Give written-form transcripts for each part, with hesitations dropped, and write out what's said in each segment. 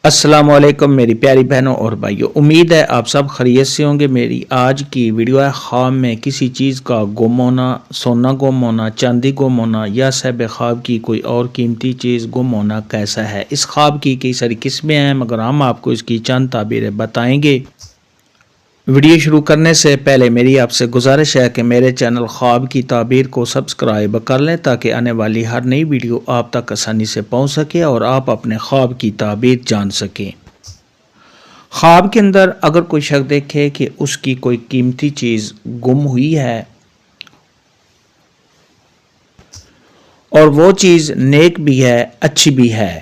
السلام علیکم میری پیاری بہنوں اور بھائیوں، امید ہے آپ سب خیریت سے ہوں گے۔ میری آج کی ویڈیو ہے خواب میں کسی چیز کا گم ہونا، سونا گم ہونا، چاندی گم ہونا یا صاحب خواب کی کوئی اور قیمتی چیز گم ہونا کیسا ہے۔ اس خواب کی کئی ساری قسمیں ہیں مگر ہم آپ کو اس کی چند تعبیریں بتائیں گے۔ ویڈیو شروع کرنے سے پہلے میری آپ سے گزارش ہے کہ میرے چینل خواب کی تعبیر کو سبسکرائب کر لیں تاکہ آنے والی ہر نئی ویڈیو آپ تک آسانی سے پہنچ سکے اور آپ اپنے خواب کی تعبیر جان سکیں۔ خواب کے اندر اگر کوئی شخص دیکھے کہ اس کی کوئی قیمتی چیز گم ہوئی ہے اور وہ چیز نیک بھی ہے، اچھی بھی ہے،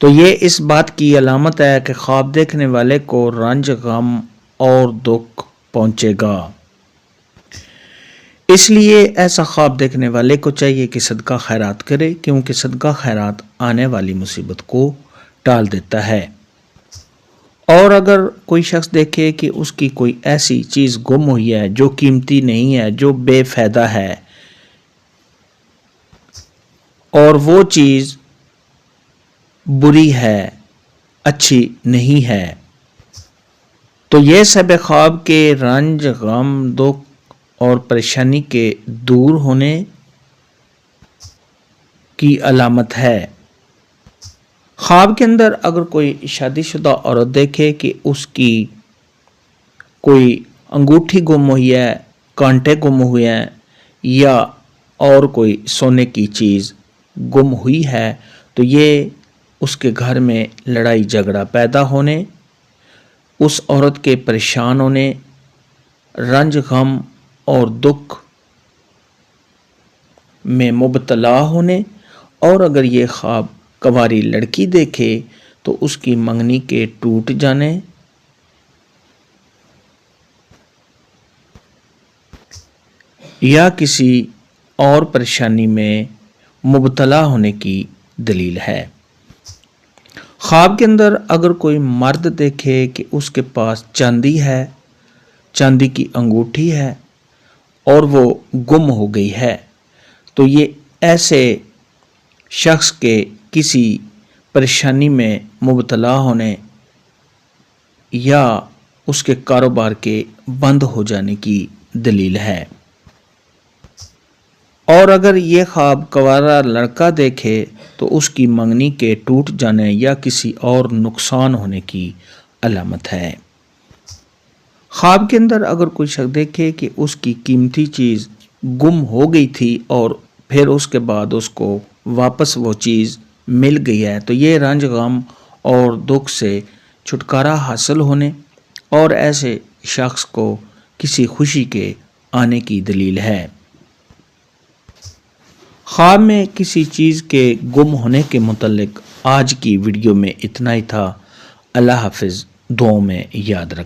تو یہ اس بات کی علامت ہے کہ خواب دیکھنے والے کو رنج، غم اور دکھ پہنچے گا۔ اس لیے ایسا خواب دیکھنے والے کو چاہیے کہ صدقہ خیرات کرے، کیونکہ صدقہ خیرات آنے والی مصیبت کو ٹال دیتا ہے۔ اور اگر کوئی شخص دیکھے کہ اس کی کوئی ایسی چیز گم ہوئی ہے جو قیمتی نہیں ہے، جو بے فائدہ ہے، اور وہ چیز بری ہے، اچھی نہیں ہے، تو یہ صاحب خواب کے رنج، غم، دکھ اور پریشانی کے دور ہونے کی علامت ہے۔ خواب کے اندر اگر کوئی شادی شدہ عورت دیکھے کہ اس کی کوئی انگوٹھی گم ہوئی ہے، کانٹے گم ہوئے ہیں یا اور کوئی سونے کی چیز گم ہوئی ہے، تو یہ اس کے گھر میں لڑائی جھگڑا پیدا ہونے، اس عورت کے پریشان ہونے، رنج، غم اور دکھ میں مبتلا ہونے، اور اگر یہ خواب کنواری لڑکی دیکھے تو اس کی منگنی کے ٹوٹ جانے یا کسی اور پریشانی میں مبتلا ہونے کی دلیل ہے۔ خواب کے اندر اگر کوئی مرد دیکھے کہ اس کے پاس چاندی ہے، چاندی کی انگوٹھی ہے اور وہ گم ہو گئی ہے، تو یہ ایسے شخص کے کسی پریشانی میں مبتلا ہونے یا اس کے کاروبار کے بند ہو جانے کی دلیل ہے۔ اور اگر یہ خواب کنوارا لڑکا دیکھے تو اس کی منگنی کے ٹوٹ جانے یا کسی اور نقصان ہونے کی علامت ہے۔ خواب کے اندر اگر کوئی شخص دیکھے کہ اس کی قیمتی چیز گم ہو گئی تھی اور پھر اس کے بعد اس کو واپس وہ چیز مل گئی ہے، تو یہ رنج، غم اور دکھ سے چھٹکارا حاصل ہونے اور ایسے شخص کو کسی خوشی کے آنے کی دلیل ہے۔ خواب میں کسی چیز کے گم ہونے کے متعلق آج کی ویڈیو میں اتنا ہی تھا۔ اللہ حافظ، دعاؤں میں یاد رکھنا۔